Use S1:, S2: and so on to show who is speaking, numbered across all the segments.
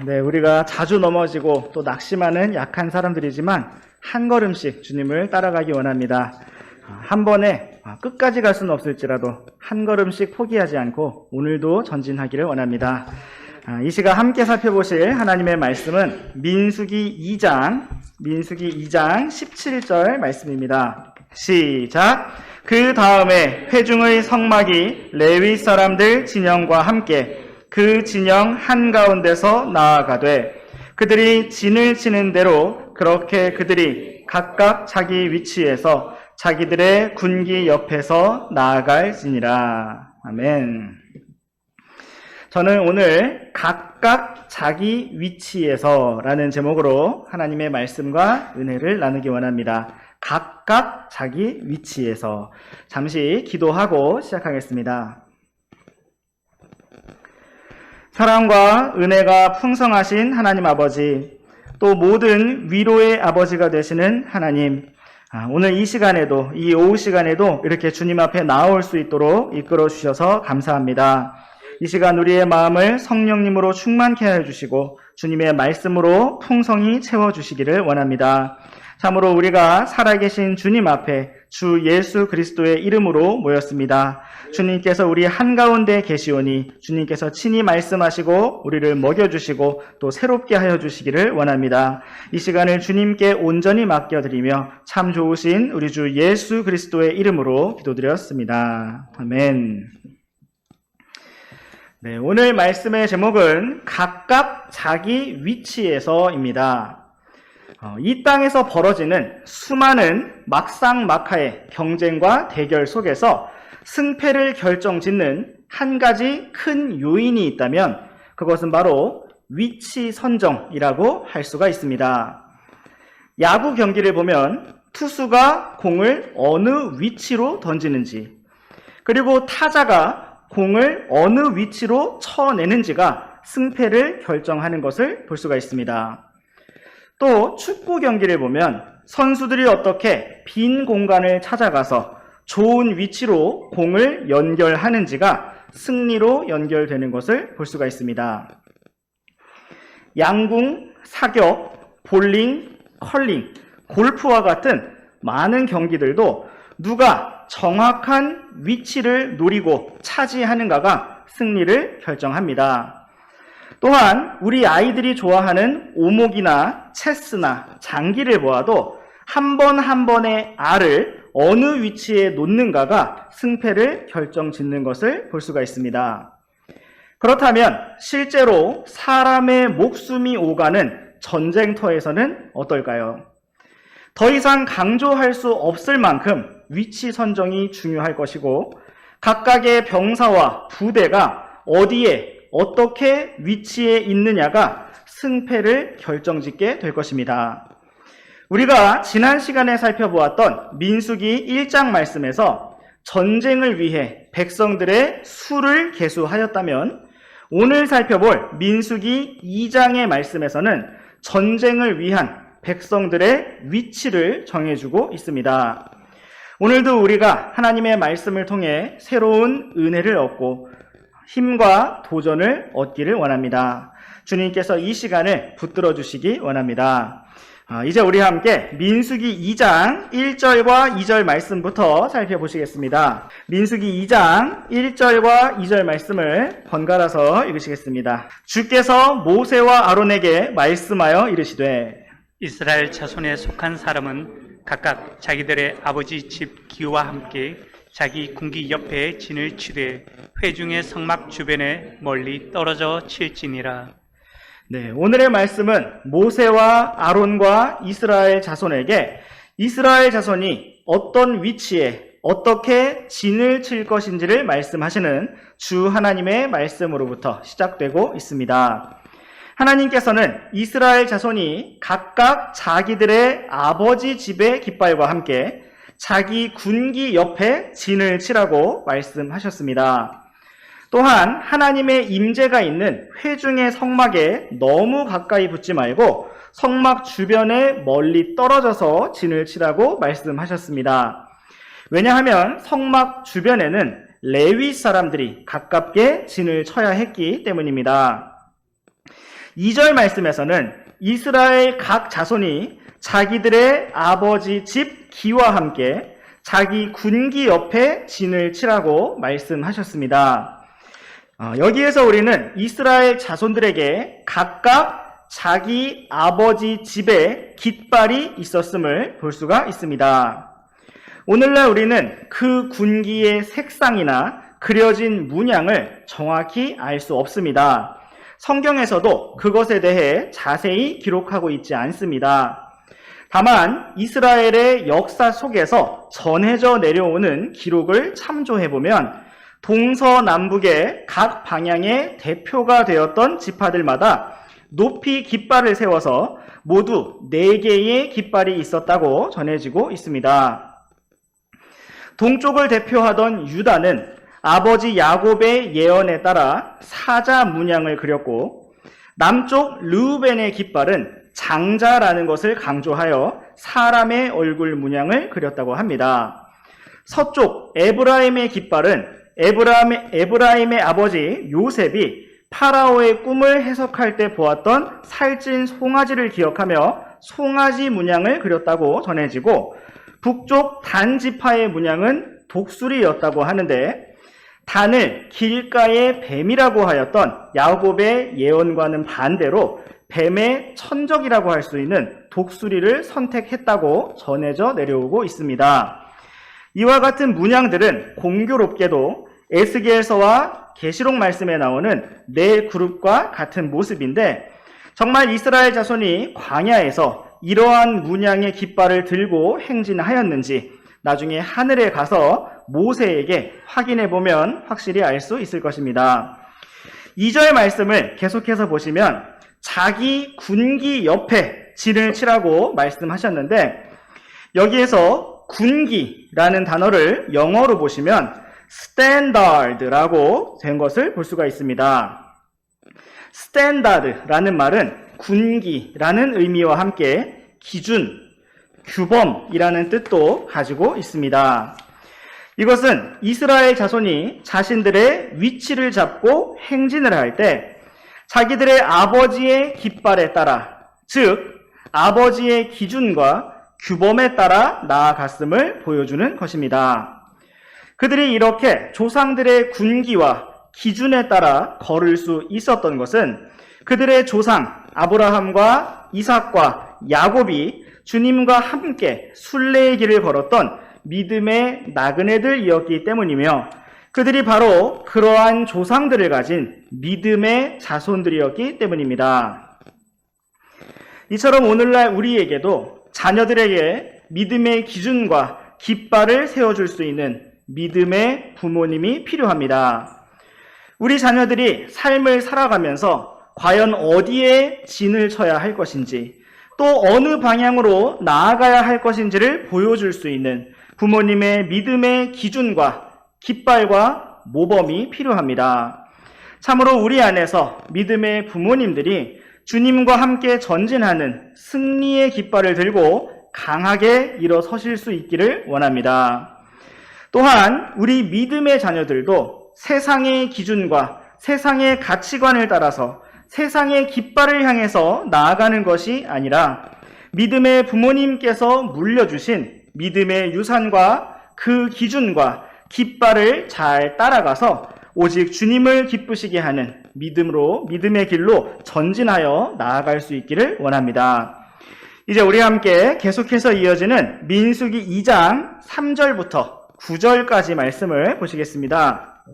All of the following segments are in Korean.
S1: 네, 우리가 자주 넘어지고 또 낙심하는 약한 사람들이지만 한 걸음씩 주님을 따라가기 원합니다. 한 번에 끝까지 갈 수는 없을지라도 한 걸음씩 포기하지 않고 오늘도 전진하기를 원합니다. 이 시간 함께 살펴보실 하나님의 말씀은 민수기 2장 17절 말씀입니다. 시작! 그 다음에 회중의 성막이 레위 사람들 진영과 함께 그 진영 한가운데서 나아가되 그들이 진을 치는 대로 그렇게 그들이 각각 자기 위치에서 자기들의 군기 옆에서 나아갈지니라. 아멘. 저는 오늘 각각 자기 위치에서 라는 제목으로 하나님의 말씀과 은혜를 나누기 원합니다. 각각 자기 위치에서. 잠시 기도하고 시작하겠습니다. 사랑과 은혜가 풍성하신 하나님 아버지, 또 모든 위로의 아버지가 되시는 하나님, 오늘 이 시간에도, 이 오후 시간에도 이렇게 주님 앞에 나올 수 있도록 이끌어 주셔서 감사합니다. 이 시간 우리의 마음을 성령님으로 충만케 하여 주시고 주님의 말씀으로 풍성히 채워주시기를 원합니다. 참으로 우리가 살아계신 주님 앞에 주 예수 그리스도의 이름으로 모였습니다. 주님께서 우리 한가운데 계시오니 주님께서 친히 말씀하시고 우리를 먹여주시고 또 새롭게 하여 주시기를 원합니다. 이 시간을 주님께 온전히 맡겨드리며 참 좋으신 우리 주 예수 그리스도의 이름으로 기도드렸습니다. 아멘. 네, 오늘 말씀의 제목은 각각 자기 위치에서입니다. 이 땅에서 벌어지는 수많은 막상막하의 경쟁과 대결 속에서 승패를 결정짓는 한 가지 큰 요인이 있다면 그것은 바로 위치 선정이라고 할 수가 있습니다. 야구 경기를 보면 투수가 공을 어느 위치로 던지는지, 그리고 타자가 공을 어느 위치로 쳐내는지가 승패를 결정하는 것을 볼 수가 있습니다. 또 축구 경기를 보면 선수들이 어떻게 빈 공간을 찾아가서 좋은 위치로 공을 연결하는지가 승리로 연결되는 것을 볼 수가 있습니다. 양궁, 사격, 볼링, 컬링, 골프와 같은 많은 경기들도 누가 정확한 위치를 노리고 차지하는가가 승리를 결정합니다. 또한 우리 아이들이 좋아하는 오목이나 체스나 장기를 보아도 한 번 한 번의 알을 어느 위치에 놓는가가 승패를 결정짓는 것을 볼 수가 있습니다. 그렇다면 실제로 사람의 목숨이 오가는 전쟁터에서는 어떨까요? 더 이상 강조할 수 없을 만큼 위치 선정이 중요할 것이고 각각의 병사와 부대가 어디에 어떻게 위치에 있느냐가 승패를 결정짓게 될 것입니다. 우리가 지난 시간에 살펴보았던 민수기 1장 말씀에서 전쟁을 위해 백성들의 수를 계수하였다면 오늘 살펴볼 민수기 2장의 말씀에서는 전쟁을 위한 백성들의 위치를 정해주고 있습니다. 오늘도 우리가 하나님의 말씀을 통해 새로운 은혜를 얻고 힘과 도전을 얻기를 원합니다. 주님께서 이 시간을 붙들어 주시기 원합니다. 이제 우리 함께 민수기 2장 1절과 2절 말씀부터 살펴보시겠습니다. 민수기 2장 1절과 2절 말씀을 번갈아서 읽으시겠습니다. 주께서 모세와 아론에게 말씀하여 이르시되
S2: 이스라엘 자손에 속한 사람은 각각 자기들의 아버지 집 기후와 함께 자기 군기 옆에 진을 치되 회중의 성막 주변에 멀리 떨어져 칠지니라.
S1: 네, 오늘의 말씀은 모세와 아론과 이스라엘 자손에게 이스라엘 자손이 어떤 위치에 어떻게 진을 칠 것인지를 말씀하시는 주 하나님의 말씀으로부터 시작되고 있습니다. 하나님께서는 이스라엘 자손이 각각 자기들의 아버지 집의 깃발과 함께 자기 군기 옆에 진을 치라고 말씀하셨습니다. 또한 하나님의 임재가 있는 회중의 성막에 너무 가까이 붙지 말고 성막 주변에 멀리 떨어져서 진을 치라고 말씀하셨습니다. 왜냐하면 성막 주변에는 레위 사람들이 가깝게 진을 쳐야 했기 때문입니다. 2절 말씀에서는 이스라엘 각 자손이 자기들의 아버지 집 기와 함께 자기 군기 옆에 진을 치라고 말씀하셨습니다. 여기에서 우리는 이스라엘 자손들에게 각각 자기 아버지 집에 깃발이 있었음을 볼 수가 있습니다. 오늘날 우리는 그 군기의 색상이나 그려진 문양을 정확히 알 수 없습니다. 성경에서도 그것에 대해 자세히 기록하고 있지 않습니다. 다만 이스라엘의 역사 속에서 전해져 내려오는 기록을 참조해보면 동서남북의 각 방향의 대표가 되었던 지파들마다 높이 깃발을 세워서 모두 4개의 깃발이 있었다고 전해지고 있습니다. 동쪽을 대표하던 유다는 아버지 야곱의 예언에 따라 사자 문양을 그렸고, 남쪽 르우벤의 깃발은 장자라는 것을 강조하여 사람의 얼굴 문양을 그렸다고 합니다. 서쪽 에브라임의 깃발은 에브라임의 아버지 요셉이 파라오의 꿈을 해석할 때 보았던 살찐 송아지를 기억하며 송아지 문양을 그렸다고 전해지고, 북쪽 단 지파의 문양은 독수리였다고 하는데, 단을 길가의 뱀이라고 하였던 야곱의 예언과는 반대로 뱀의 천적이라고 할 수 있는 독수리를 선택했다고 전해져 내려오고 있습니다. 이와 같은 문양들은 공교롭게도 에스겔서와 계시록 말씀에 나오는 4그룹과 같은 모습인데, 정말 이스라엘 자손이 광야에서 이러한 문양의 깃발을 들고 행진하였는지 나중에 하늘에 가서 모세에게 확인해 보면 확실히 알 수 있을 것입니다. 2절 말씀을 계속해서 보시면 자기 군기 옆에 진을 치라고 말씀하셨는데, 여기에서 군기라는 단어를 영어로 보시면 standard라고 된 것을 볼 수가 있습니다. standard라는 말은 군기라는 의미와 함께 기준, 규범이라는 뜻도 가지고 있습니다. 이것은 이스라엘 자손이 자신들의 위치를 잡고 행진을 할 때 자기들의 아버지의 깃발에 따라, 즉 아버지의 기준과 규범에 따라 나아갔음을 보여주는 것입니다. 그들이 이렇게 조상들의 군기와 기준에 따라 걸을 수 있었던 것은 그들의 조상 아브라함과 이삭과 야곱이 주님과 함께 순례의 길을 걸었던 믿음의 나그네들이었기 때문이며, 그들이 바로 그러한 조상들을 가진 믿음의 자손들이었기 때문입니다. 이처럼 오늘날 우리에게도 자녀들에게 믿음의 기준과 깃발을 세워줄 수 있는 믿음의 부모님이 필요합니다. 우리 자녀들이 삶을 살아가면서 과연 어디에 진을 쳐야 할 것인지, 또 어느 방향으로 나아가야 할 것인지를 보여줄 수 있는 부모님의 믿음의 기준과 깃발과 모범이 필요합니다. 참으로 우리 안에서 믿음의 부모님들이 주님과 함께 전진하는 승리의 깃발을 들고 강하게 일어서실 수 있기를 원합니다. 또한 우리 믿음의 자녀들도 세상의 기준과 세상의 가치관을 따라서 세상의 깃발을 향해서 나아가는 것이 아니라 믿음의 부모님께서 물려주신 믿음의 유산과 그 기준과 깃발을 잘 따라가서 오직 주님을 기쁘시게 하는 믿음의 길로 전진하여 나아갈 수 있기를 원합니다. 이제 우리 함께 계속해서 이어지는 민수기 2장 3절부터 9절까지 말씀을 보시겠습니다.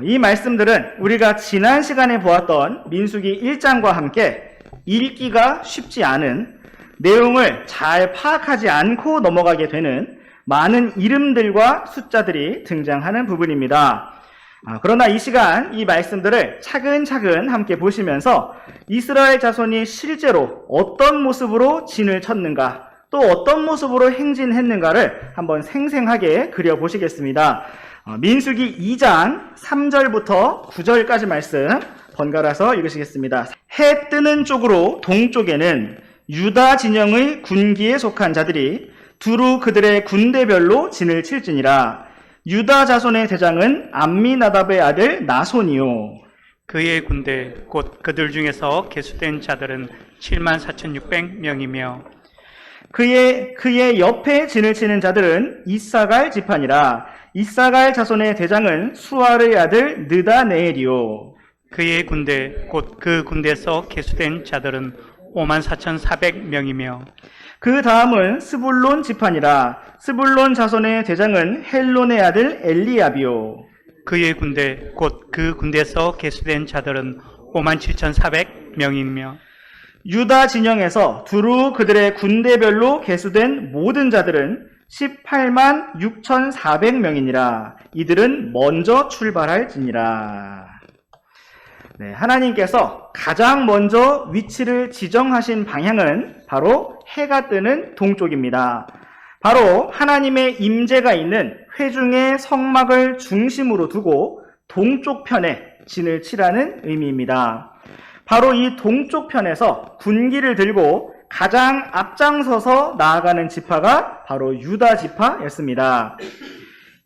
S1: 이 말씀들은 우리가 지난 시간에 보았던 민수기 1장과 함께 읽기가 쉽지 않은, 내용을 잘 파악하지 않고 넘어가게 되는 많은 이름들과 숫자들이 등장하는 부분입니다. 그러나 이 시간 이 말씀들을 차근차근 함께 보시면서 이스라엘 자손이 실제로 어떤 모습으로 진을 쳤는가, 또 어떤 모습으로 행진했는가를 한번 생생하게 그려보시겠습니다. 민수기 2장 3절부터 9절까지 말씀 번갈아서 읽으시겠습니다. 해 뜨는 쪽으로 동쪽에는 유다 진영의 군기에 속한 자들이 두루 그들의 군대별로 진을 칠지니라. 유다 자손의 대장은 암미나답의 아들 나손이요.
S2: 그의 군대 곧 그들 중에서 계수된 자들은 74,600명이며
S1: 그의 옆에 진을 치는 자들은 이사갈 지파니라. 이사갈 자손의 대장은 수아르의 아들 느다네엘이요.
S2: 그의 군대 곧 그 군대에서 계수된 자들은 54,400명이며
S1: 그 다음은 스불론 지파니라. 스불론 자손의 대장은 헬론의 아들 엘리압이요.
S2: 그의 군대 곧 그 군대에서 계수된 자들은 57,400명이며
S1: 유다 진영에서 두루 그들의 군대별로 계수된 모든 자들은 18만 6,400명이니라. 이들은 먼저 출발할지니라. 네, 하나님께서 가장 먼저 위치를 지정하신 방향은 바로 해가 뜨는 동쪽입니다. 바로 하나님의 임재가 있는 회중의 성막을 중심으로 두고 동쪽 편에 진을 치라는 의미입니다. 바로 이 동쪽 편에서 군기를 들고 가장 앞장서서 나아가는 지파가 바로 유다 지파였습니다.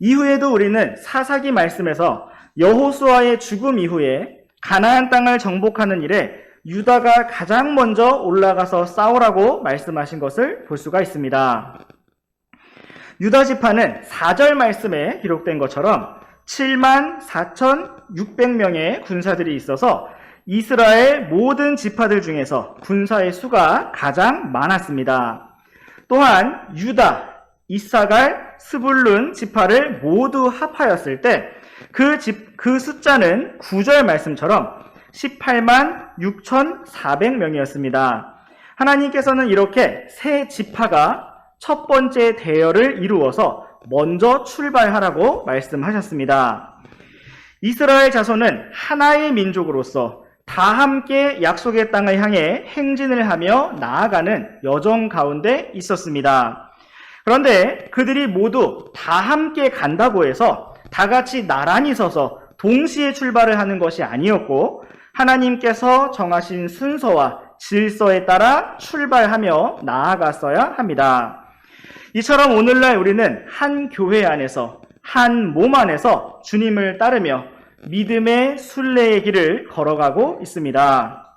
S1: 이후에도 우리는 사사기 말씀에서 여호수아의 죽음 이후에 가나안 땅을 정복하는 일에 유다가 가장 먼저 올라가서 싸우라고 말씀하신 것을 볼 수가 있습니다. 유다 지파는 4절 말씀에 기록된 것처럼 74,600명의 군사들이 있어서 이스라엘 모든 지파들 중에서 군사의 수가 가장 많았습니다. 또한 유다, 이사갈, 스불룬 지파를 모두 합하였을 때 그 숫자는 9절 말씀처럼 18만 6,400명이었습니다. 하나님께서는 이렇게 세 지파가 첫 번째 대열을 이루어서 먼저 출발하라고 말씀하셨습니다. 이스라엘 자손은 하나의 민족으로서 다 함께 약속의 땅을 향해 행진을 하며 나아가는 여정 가운데 있었습니다. 그런데 그들이 모두 다 함께 간다고 해서 다 같이 나란히 서서 동시에 출발을 하는 것이 아니었고 하나님께서 정하신 순서와 질서에 따라 출발하며 나아갔어야 합니다. 이처럼 오늘날 우리는 한 교회 안에서 한 몸 안에서 주님을 따르며 믿음의 순례의 길을 걸어가고 있습니다.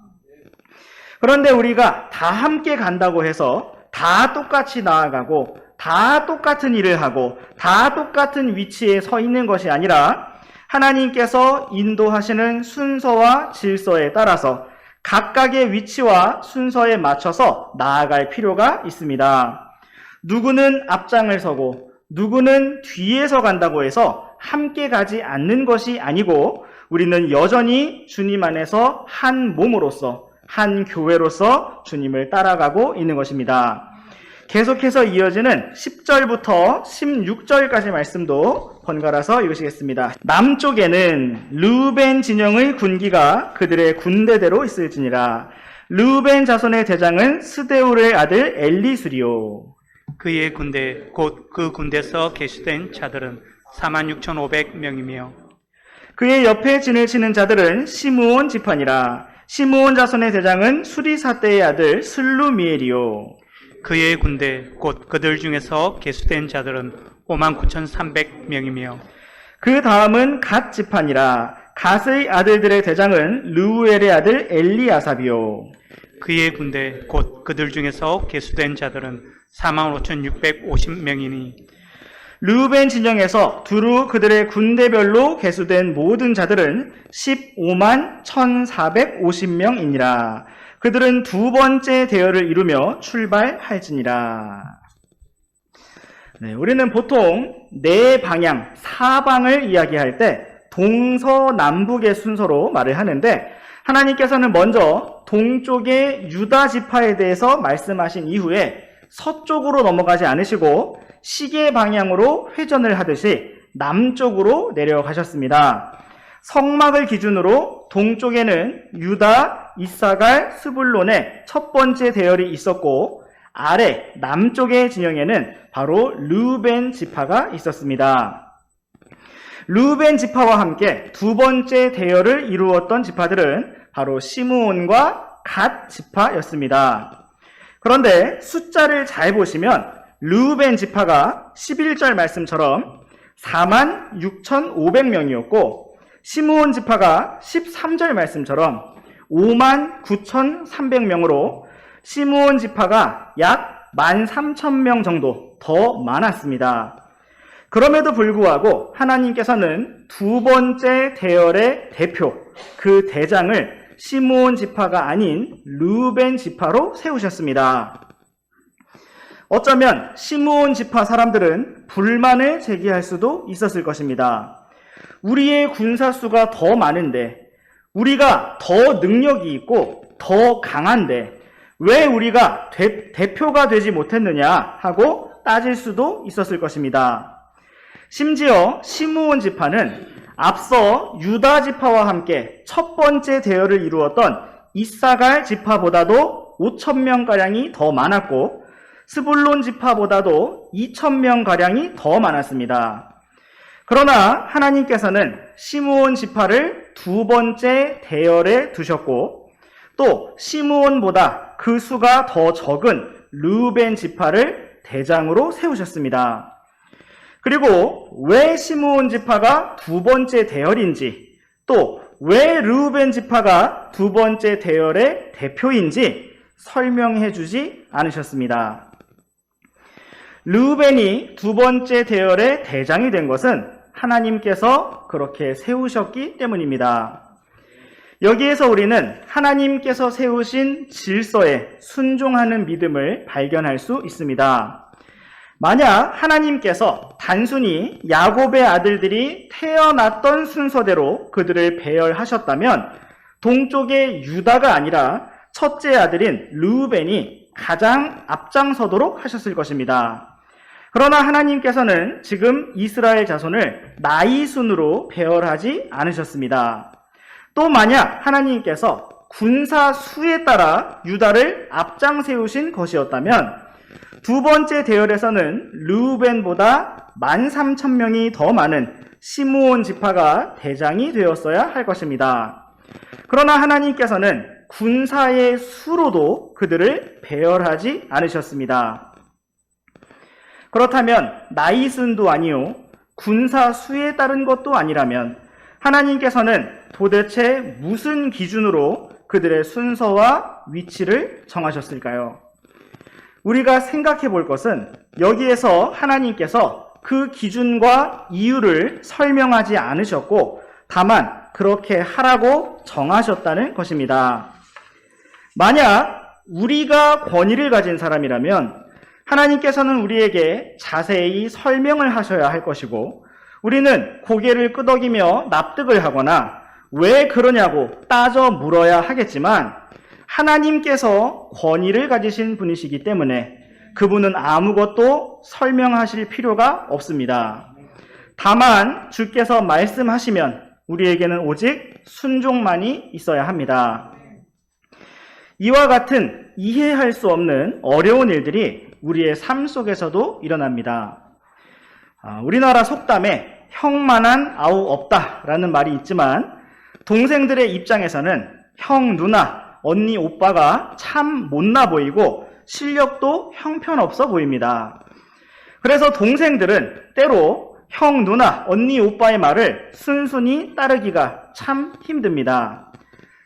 S1: 그런데 우리가 다 함께 간다고 해서 다 똑같이 나아가고 다 똑같은 일을 하고 다 똑같은 위치에 서 있는 것이 아니라 하나님께서 인도하시는 순서와 질서에 따라서 각각의 위치와 순서에 맞춰서 나아갈 필요가 있습니다. 누구는 앞장을 서고 누구는 뒤에서 간다고 해서 함께 가지 않는 것이 아니고 우리는 여전히 주님 안에서 한 몸으로서 한 교회로서 주님을 따라가고 있는 것입니다. 계속해서 이어지는 10절부터 16절까지 말씀도 번갈아서 읽으시겠습니다. 남쪽에는 르우벤 진영의 군기가 그들의 군대대로 있을지니라. 르우벤 자손의 대장은 스데울의 아들 엘리수리요.
S2: 그의 군대 곧 그 군대에서 계수된 자들은 46,500명이며
S1: 그의 옆에 진을 치는 자들은 시므온 지파니라. 시므온 자손의 대장은 수리사대의 아들 슬루미엘이요.
S2: 그의 군대 곧 그들 중에서 계수된 자들은 59,300명이며
S1: 그 다음은 갓 지파니라. 갓의 아들들의 대장은 르우엘의 아들 엘리아삽이요.
S2: 그의 군대 곧 그들 중에서 계수된 자들은 45,650명이니
S1: 르우벤 진영에서 두루 그들의 군대별로 계수된 모든 자들은 15만 1,450명이니라. 그들은 두 번째 대열을 이루며 출발할지니라. 네, 우리는 보통 네 방향, 사방을 이야기할 때 동서남북의 순서로 말을 하는데 하나님께서는 먼저 동쪽의 유다 지파에 대해서 말씀하신 이후에 서쪽으로 넘어가지 않으시고 시계 방향으로 회전을 하듯이 남쪽으로 내려가셨습니다. 성막을 기준으로 동쪽에는 유다, 이사갈, 스불론의 첫 번째 대열이 있었고 아래 남쪽의 진영에는 바로 르우벤 지파가 있었습니다. 르우벤 지파와 함께 두 번째 대열을 이루었던 지파들은 바로 시므온과 갓 지파였습니다. 그런데 숫자를 잘 보시면 르우벤 지파가 11절 말씀처럼 46,500명이었고 시므온 지파가 13절 말씀처럼 59,300명으로 시므온 지파가 약 13,000명 정도 더 많았습니다. 그럼에도 불구하고 하나님께서는 두 번째 대열의 대표, 그 대장을 시므온 지파가 아닌 르우벤 지파로 세우셨습니다. 어쩌면 시므온 지파 사람들은 불만을 제기할 수도 있었을 것입니다. 우리의 군사수가 더 많은데, 우리가 더 능력이 있고 더 강한데 왜 우리가 대표가 되지 못했느냐 하고 따질 수도 있었을 것입니다. 심지어 시므온 지파는 앞서 유다 지파와 함께 첫 번째 대열을 이루었던 이사갈 지파보다도 5,000명가량이 더 많았고 스불론 지파보다도 2,000명가량이 더 많았습니다. 그러나 하나님께서는 시므온 지파를 두 번째 대열에 두셨고 또 시므온보다 그 수가 더 적은 르우벤 지파를 대장으로 세우셨습니다. 그리고 왜 시므온 지파가 두 번째 대열인지, 또 왜 르우벤 지파가 두 번째 대열의 대표인지 설명해 주지 않으셨습니다. 르우벤이 두 번째 대열의 대장이 된 것은 하나님께서 그렇게 세우셨기 때문입니다. 여기에서 우리는 하나님께서 세우신 질서에 순종하는 믿음을 발견할 수 있습니다. 만약 하나님께서 단순히 야곱의 아들들이 태어났던 순서대로 그들을 배열하셨다면 동쪽의 유다가 아니라 첫째 아들인 르우벤이 가장 앞장서도록 하셨을 것입니다. 그러나 하나님께서는 지금 이스라엘 자손을 나이 순으로 배열하지 않으셨습니다. 또 만약 하나님께서 군사 수에 따라 유다를 앞장 세우신 것이었다면 두 번째 대열에서는 르우벤보다 13,000명이 더 많은 시므온 지파가 대장이 되었어야 할 것입니다. 그러나 하나님께서는 군사의 수로도 그들을 배열하지 않으셨습니다. 그렇다면 나이순도 아니요 군사 수에 따른 것도 아니라면 하나님께서는 도대체 무슨 기준으로 그들의 순서와 위치를 정하셨을까요? 우리가 생각해 볼 것은 여기에서 하나님께서 그 기준과 이유를 설명하지 않으셨고 다만 그렇게 하라고 정하셨다는 것입니다. 만약 우리가 권위를 가진 사람이라면 하나님께서는 우리에게 자세히 설명을 하셔야 할 것이고 우리는 고개를 끄덕이며 납득을 하거나 왜 그러냐고 따져 물어야 하겠지만 하나님께서 권위를 가지신 분이시기 때문에 그분은 아무것도 설명하실 필요가 없습니다. 다만 주께서 말씀하시면 우리에게는 오직 순종만이 있어야 합니다. 이와 같은 이해할 수 없는 어려운 일들이 우리의 삶 속에서도 일어납니다. 우리나라 속담에 형만한 아우 없다라는 말이 있지만 동생들의 입장에서는 형, 누나, 언니, 오빠가 참 못나 보이고 실력도 형편없어 보입니다. 그래서 동생들은 때로 형, 누나, 언니, 오빠의 말을 순순히 따르기가 참 힘듭니다.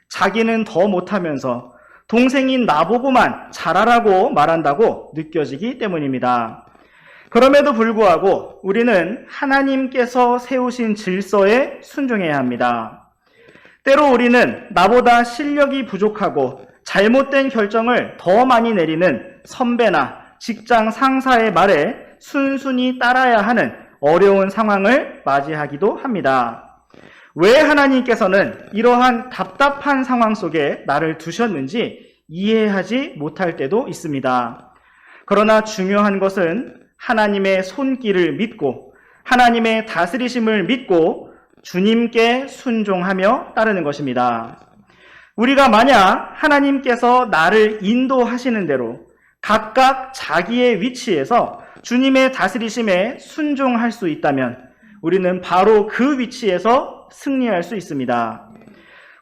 S1: 자기는 더 못하면서 동생인 나보고만 잘하라고 말한다고 느껴지기 때문입니다. 그럼에도 불구하고 우리는 하나님께서 세우신 질서에 순종해야 합니다. 때로 우리는 나보다 실력이 부족하고 잘못된 결정을 더 많이 내리는 선배나 직장 상사의 말에 순순히 따라야 하는 어려운 상황을 맞이하기도 합니다. 왜 하나님께서는 이러한 답답한 상황 속에 나를 두셨는지 이해하지 못할 때도 있습니다. 그러나 중요한 것은 하나님의 손길을 믿고 하나님의 다스리심을 믿고 주님께 순종하며 따르는 것입니다. 우리가 만약 하나님께서 나를 인도하시는 대로 각각 자기의 위치에서 주님의 다스리심에 순종할 수 있다면 우리는 바로 그 위치에서 승리할 수 있습니다.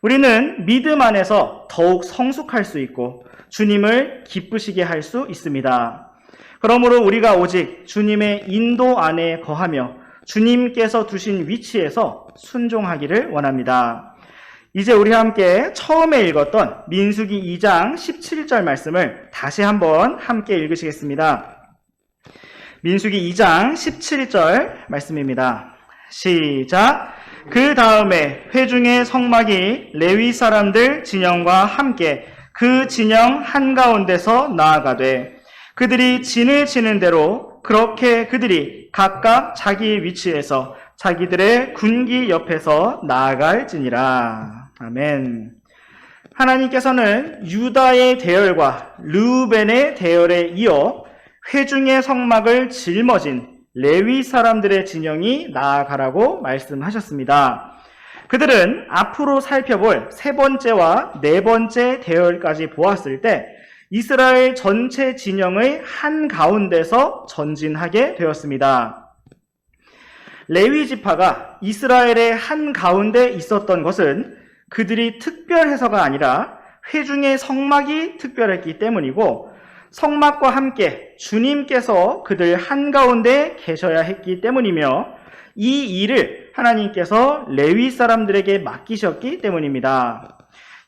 S1: 우리는 믿음 안에서 더욱 성숙할 수 있고 주님을 기쁘시게 할 수 있습니다. 그러므로 우리가 오직 주님의 인도 안에 거하며 주님께서 두신 위치에서 순종하기를 원합니다. 이제 우리 함께 처음에 읽었던 민수기 2장 17절 말씀을 다시 한번 함께 읽으시겠습니다. 민수기 2장 17절 말씀입니다. 시작. 그 다음에 회중의 성막이 레위 사람들 진영과 함께 그 진영 한가운데서 나아가되 그들이 진을 치는 대로 그렇게 그들이 각각 자기 위치에서 자기들의 군기 옆에서 나아갈지니라. 아멘. 하나님께서는 유다의 대열과 르우벤의 대열에 이어 회중의 성막을 짊어진 레위 사람들의 진영이 나아가라고 말씀하셨습니다. 그들은 앞으로 살펴볼 세 번째와 네 번째 대열까지 보았을 때 이스라엘 전체 진영의 한가운데서 전진하게 되었습니다. 레위 지파가 이스라엘의 한가운데 있었던 것은 그들이 특별해서가 아니라 회중의 성막이 특별했기 때문이고 성막과 함께 주님께서 그들 한가운데 계셔야 했기 때문이며 이 일을 하나님께서 레위 사람들에게 맡기셨기 때문입니다.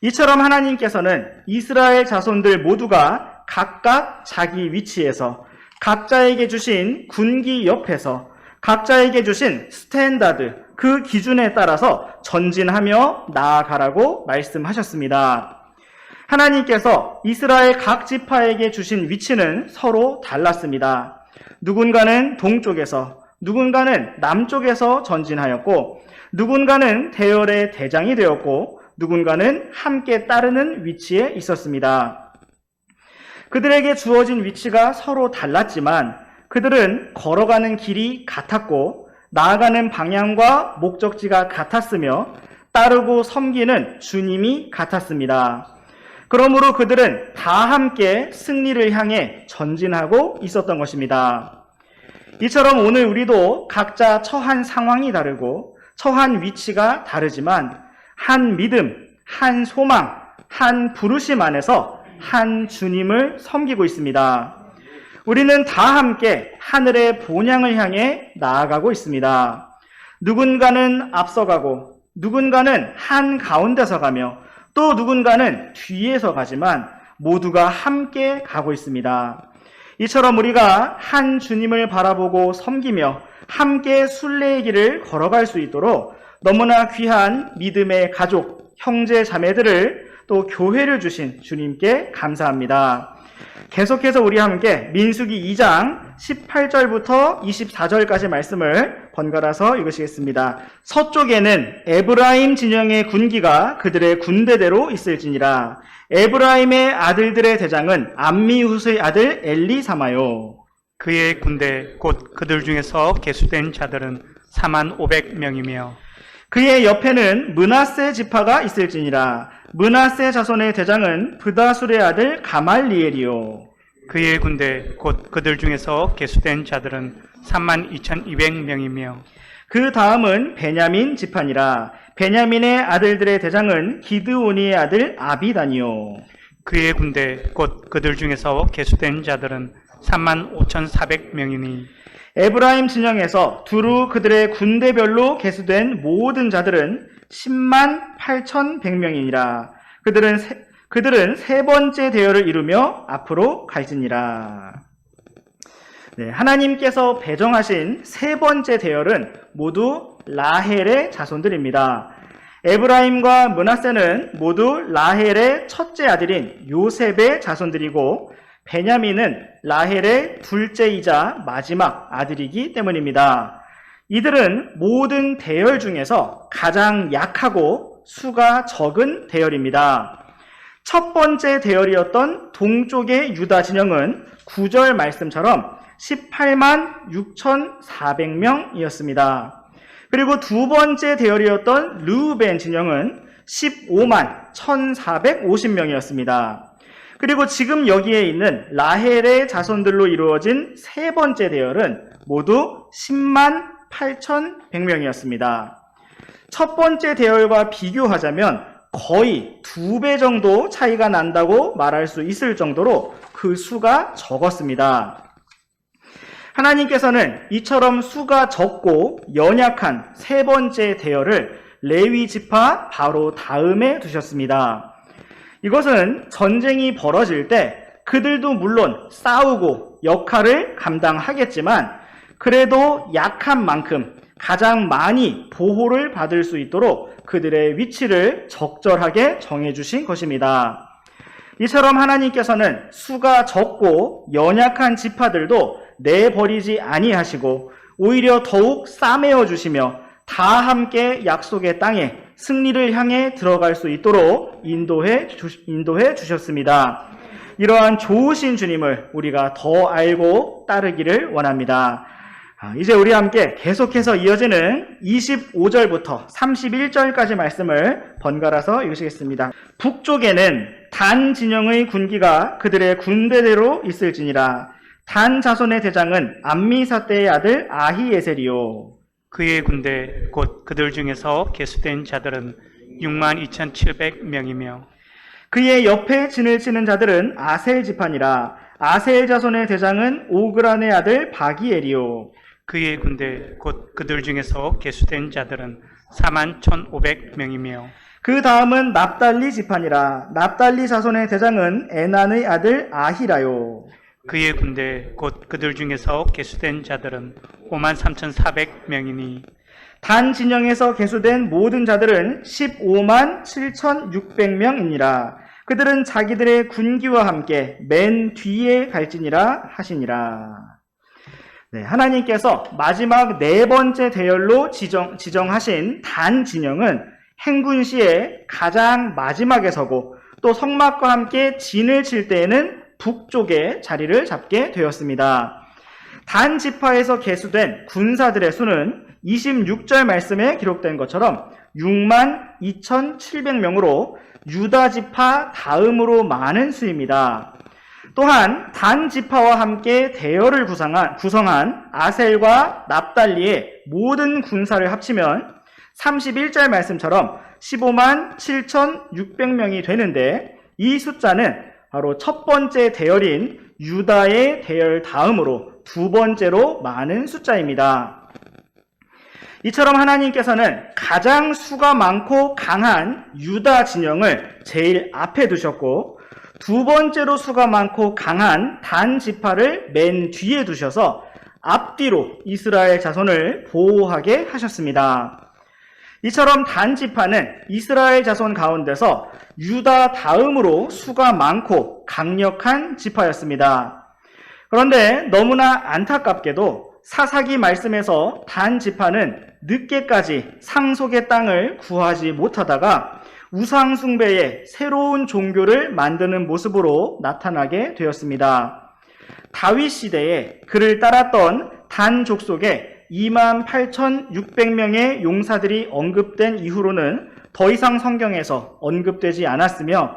S1: 이처럼 하나님께서는 이스라엘 자손들 모두가 각각 자기 위치에서 각자에게 주신 군기 옆에서 각자에게 주신 스탠다드, 그 기준에 따라서 전진하며 나아가라고 말씀하셨습니다. 하나님께서 이스라엘 각 지파에게 주신 위치는 서로 달랐습니다. 누군가는 동쪽에서, 누군가는 남쪽에서 전진하였고, 누군가는 대열의 대장이 되었고, 누군가는 함께 따르는 위치에 있었습니다. 그들에게 주어진 위치가 서로 달랐지만 그들은 걸어가는 길이 같았고 나아가는 방향과 목적지가 같았으며 따르고 섬기는 주님이 같았습니다. 그러므로 그들은 다 함께 승리를 향해 전진하고 있었던 것입니다. 이처럼 오늘 우리도 각자 처한 상황이 다르고 처한 위치가 다르지만 한 믿음, 한 소망, 한 부르심 안에서 한 주님을 섬기고 있습니다. 우리는 다 함께 하늘의 본향을 향해 나아가고 있습니다. 누군가는 앞서가고 누군가는 한가운데서 가며 또 누군가는 뒤에서 가지만 모두가 함께 가고 있습니다. 이처럼 우리가 한 주님을 바라보고 섬기며 함께 순례의 길을 걸어갈 수 있도록 너무나 귀한 믿음의 가족, 형제, 자매들을 또 교회를 주신 주님께 감사합니다. 계속해서 우리 함께 민수기 2장 18절부터 24절까지 말씀을 번갈아서 읽으시겠습니다. 서쪽에는 에브라임 진영의 군기가 그들의 군대대로 있을지니라. 에브라임의 아들들의 대장은 암미훗의 아들 엘리사마요.
S2: 그의 군대 곧 그들 중에서 계수된 자들은 45,000명이며
S1: 그의 옆에는 므낫세 지파가 있을지니라. 므낫세 자손의 대장은 브다술의 아들 가말리엘이요.
S2: 그의 군대 곧 그들 중에서 계수된 자들은 32,200명이며
S1: 그 다음은 베냐민 지파니라. 베냐민의 아들들의 대장은 기드오니의 아들 아비다니요.
S2: 그의 군대 곧 그들 중에서 계수된 자들은 35,400명이니
S1: 에브라임 진영에서 두루 그들의 군대별로 계수된 모든 자들은 108,100명이니라. 그들은 세 번째 대열을 이루며 앞으로 갈지니라. 네, 하나님께서 배정하신 세 번째 대열은 모두 라헬의 자손들입니다. 에브라임과 므낫세는 모두 라헬의 첫째 아들인 요셉의 자손들이고 베냐민은 라헬의 둘째이자 마지막 아들이기 때문입니다. 이들은 모든 대열 중에서 가장 약하고 수가 적은 대열입니다. 첫 번째 대열이었던 동쪽의 유다 진영은 9절 말씀처럼 186,400명이었습니다. 그리고 두 번째 대열이었던 르우벤 진영은 151,450명이었습니다. 그리고 지금 여기에 있는 라헬의 자손들로 이루어진 세 번째 대열은 모두 108,100명이었습니다. 첫 번째 대열과 비교하자면 거의 2배 정도 차이가 난다고 말할 수 있을 정도로 그 수가 적었습니다. 하나님께서는 이처럼 수가 적고 연약한 세 번째 대열을 레위 지파 바로 다음에 두셨습니다. 이것은 전쟁이 벌어질 때 그들도 물론 싸우고 역할을 감당하겠지만 그래도 약한 만큼 가장 많이 보호를 받을 수 있도록 그들의 위치를 적절하게 정해주신 것입니다. 이처럼 하나님께서는 수가 적고 연약한 지파들도 내버리지 아니하시고 오히려 더욱 싸매어 주시며 다 함께 약속의 땅에 승리를 향해 들어갈 수 있도록 인도해 주셨습니다. 이러한 좋으신 주님을 우리가 더 알고 따르기를 원합니다. 이제 우리 함께 계속해서 이어지는 25절부터 31절까지 말씀을 번갈아서 읽으시겠습니다. 북쪽에는 단 진영의 군기가 그들의 군대대로 있을지니라. 단 자손의 대장은 암미사대의 아들 아히에셀이요.
S2: 그의 군대 곧 그들 중에서 계수된 자들은 62,700명이며
S1: 그의 옆에 진을 치는 자들은 아셀 지파니라. 아셀 자손의 대장은 오그란의 아들 바기엘이요.
S2: 그의 군대 곧 그들 중에서 계수된 자들은 41,500명이며
S1: 그 다음은 납달리 지파니라. 납달리 자손의 대장은 에난의 아들 아히라요.
S2: 그의 군대 곧 그들 중에서 계수된 자들은 53,400명이니
S1: 단 진영에서 계수된 모든 자들은 15만 7,600명이니라. 그들은 자기들의 군기와 함께 맨 뒤에 갈지니라 하시니라. 네, 하나님께서 마지막 네 번째 대열로 지정하신 단 진영은 행군시에 가장 마지막에 서고 또 성막과 함께 진을 칠 때에는 북쪽에 자리를 잡게 되었습니다. 단 지파에서 계수된 군사들의 수는 26절 말씀에 기록된 것처럼 62,700명으로 유다 지파 다음으로 많은 수입니다. 또한 단 지파와 함께 대열을 구성한 아셀과 납달리의 모든 군사를 합치면 31절 말씀처럼 15만 7,600명이 되는데 이 숫자는 바로 첫 번째 대열인 유다의 대열 다음으로 두 번째로 많은 숫자입니다. 이처럼 하나님께서는 가장 수가 많고 강한 유다 진영을 제일 앞에 두셨고 두 번째로 수가 많고 강한 단 지파를 맨 뒤에 두셔서 앞뒤로 이스라엘 자손을 보호하게 하셨습니다. 이처럼 단 지파는 이스라엘 자손 가운데서 유다 다음으로 수가 많고 강력한 지파였습니다. 그런데 너무나 안타깝게도 사사기 말씀에서 단 지파는 늦게까지 상속의 땅을 구하지 못하다가 우상 숭배의 새로운 종교를 만드는 모습으로 나타나게 되었습니다. 다윗 시대에 그를 따랐던 단 족속에 28,600명의 용사들이 언급된 이후로는 더 이상 성경에서 언급되지 않았으며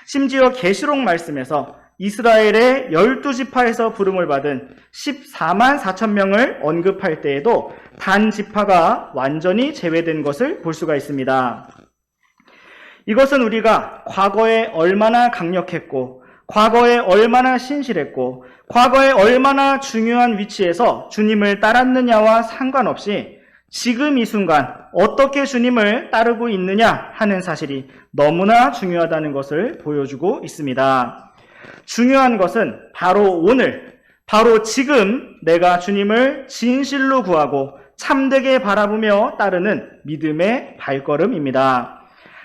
S1: 심지어 계시록 말씀에서 이스라엘의 12지파에서 부름을 받은 14만 4천 명을 언급할 때에도 단 지파가 완전히 제외된 것을 볼 수가 있습니다. 이것은 우리가 과거에 얼마나 강력했고 과거에 얼마나 신실했고 과거에 얼마나 중요한 위치에서 주님을 따랐느냐와 상관없이 지금 이 순간 어떻게 주님을 따르고 있느냐 하는 사실이 너무나 중요하다는 것을 보여주고 있습니다. 중요한 것은 바로 오늘, 바로 지금 내가 주님을 진실로 구하고 참되게 바라보며 따르는 믿음의 발걸음입니다.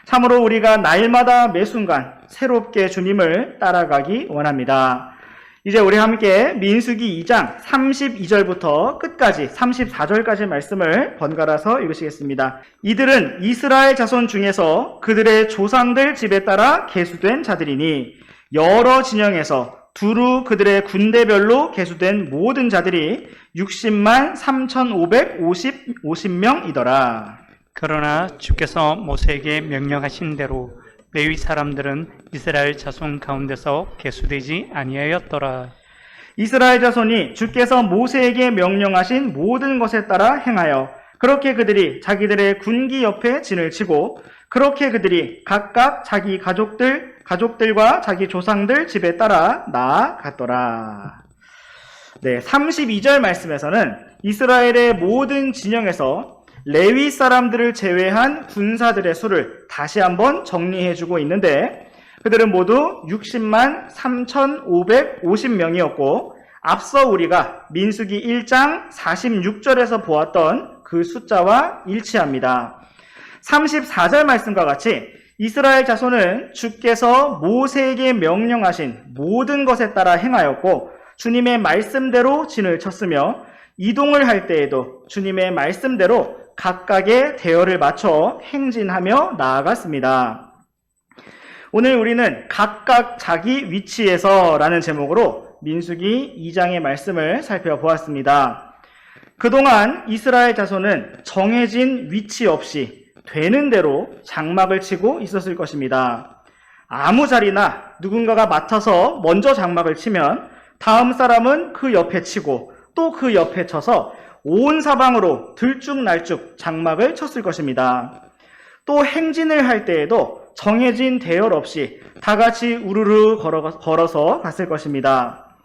S1: 참으로 우리가 날마다 매 순간 새롭게 주님을 따라가기 원합니다. 이제 우리 함께 민수기 2장 32절부터 끝까지 34절까지 말씀을 번갈아서 읽으시겠습니다. 이들은 이스라엘 자손 중에서 그들의 조상들 집에 따라 계수된 자들이니 여러 진영에서 두루 그들의 군대별로 계수된 모든 자들이 60만 3,550명이더라.
S2: 그러나 주께서 모세에게 명령하신 대로 레위 사람들은 이스라엘 자손 가운데서 계수되지 아니하였더라.
S1: 이스라엘 자손이 주께서 모세에게 명령하신 모든 것에 따라 행하여 그렇게 그들이 자기들의 군기 옆에 진을 치고 그렇게 그들이 각각 자기 가족들과 자기 조상들 집에 따라 나아갔더라. 네, 32절 말씀에서는 이스라엘의 모든 진영에서 레위 사람들을 제외한 군사들의 수를 다시 한번 정리해주고 있는데 그들은 모두 60만 3,550명이었고 앞서 우리가 민수기 1장 46절에서 보았던 그 숫자와 일치합니다. 34절 말씀과 같이 이스라엘 자손은 주께서 모세에게 명령하신 모든 것에 따라 행하였고 주님의 말씀대로 진을 쳤으며 이동을 할 때에도 주님의 말씀대로 각각의 대열을 맞춰 행진하며 나아갔습니다. 오늘 우리는 각각 자기 위치에서 라는 제목으로 민수기 2장의 말씀을 살펴보았습니다. 그동안 이스라엘 자손은 정해진 위치 없이 되는 대로 장막을 치고 있었을 것입니다. 아무 자리나 누군가가 맡아서 먼저 장막을 치면 다음 사람은 그 옆에 치고 또 그 옆에 쳐서 온 사방으로 들쭉날쭉 장막을 쳤을 것입니다. 또 행진을 할 때에도 정해진 대열 없이 다 같이 우르르 걸어서 갔을 것입니다.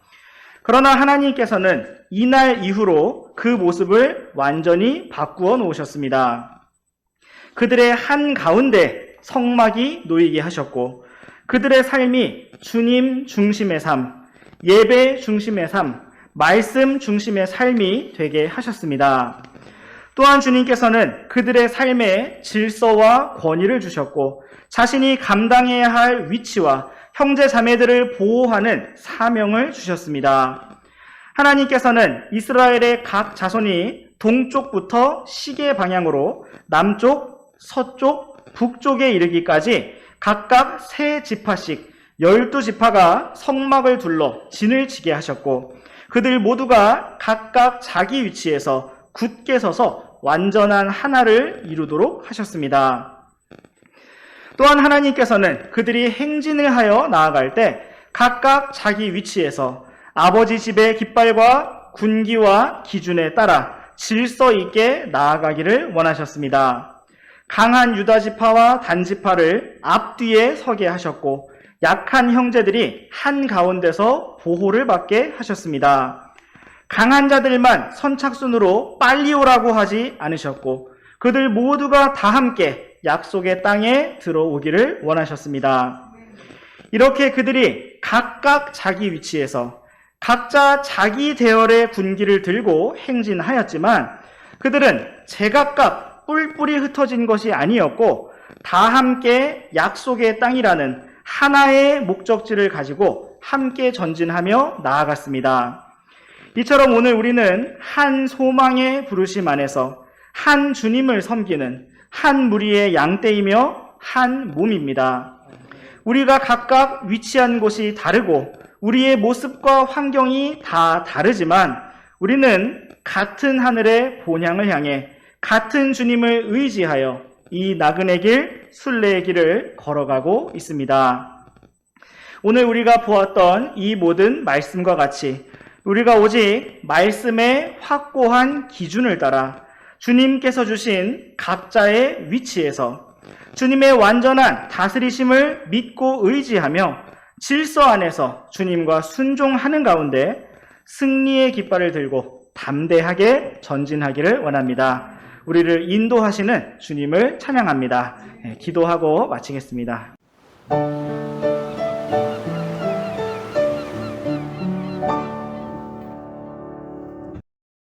S1: 그러나 하나님께서는 이날 이후로 그 모습을 완전히 바꾸어 놓으셨습니다. 그들의 한가운데 성막이 놓이게 하셨고 그들의 삶이 주님 중심의 삶, 예배 중심의 삶, 말씀 중심의 삶이 되게 하셨습니다. 또한 주님께서는 그들의 삶에 질서와 권위를 주셨고 자신이 감당해야 할 위치와 형제 자매들을 보호하는 사명을 주셨습니다. 하나님께서는 이스라엘의 각 자손이 동쪽부터 시계 방향으로 남쪽, 서쪽, 북쪽에 이르기까지 각각 3지파씩 12지파가 성막을 둘러 진을 치게 하셨고 그들 모두가 각각 자기 위치에서 굳게 서서 완전한 하나를 이루도록 하셨습니다. 또한 하나님께서는 그들이 행진을 하여 나아갈 때 각각 자기 위치에서 아버지 집의 깃발과 군기와 기준에 따라 질서 있게 나아가기를 원하셨습니다. 강한 유다 지파와 단 지파를 앞뒤에 서게 하셨고 약한 형제들이 한가운데서 보호를 받게 하셨습니다. 강한 자들만 선착순으로 빨리 오라고 하지 않으셨고 그들 모두가 다 함께 약속의 땅에 들어오기를 원하셨습니다. 이렇게 그들이 각각 자기 위치에서 각자 자기 대열의 군기를 들고 행진하였지만 그들은 제각각 뿔뿔이 흩어진 것이 아니었고 다 함께 약속의 땅이라는 하나의 목적지를 가지고 함께 전진하며 나아갔습니다. 이처럼 오늘 우리는 한 소망의 부르심 안에서 한 주님을 섬기는 한 무리의 양떼이며 한 몸입니다. 우리가 각각 위치한 곳이 다르고 우리의 모습과 환경이 다 다르지만 우리는 같은 하늘의 본향을 향해 같은 주님을 의지하여 이 나그네 길, 순례의 길을 걸어가고 있습니다. 오늘 우리가 보았던 이 모든 말씀과 같이 우리가 오직 말씀의 확고한 기준을 따라 주님께서 주신 각자의 위치에서 주님의 완전한 다스리심을 믿고 의지하며 질서 안에서 주님과 순종하는 가운데 승리의 깃발을 들고 담대하게 전진하기를 원합니다. 우리를 인도하시는 주님을 찬양합니다. 기도하고 마치겠습니다.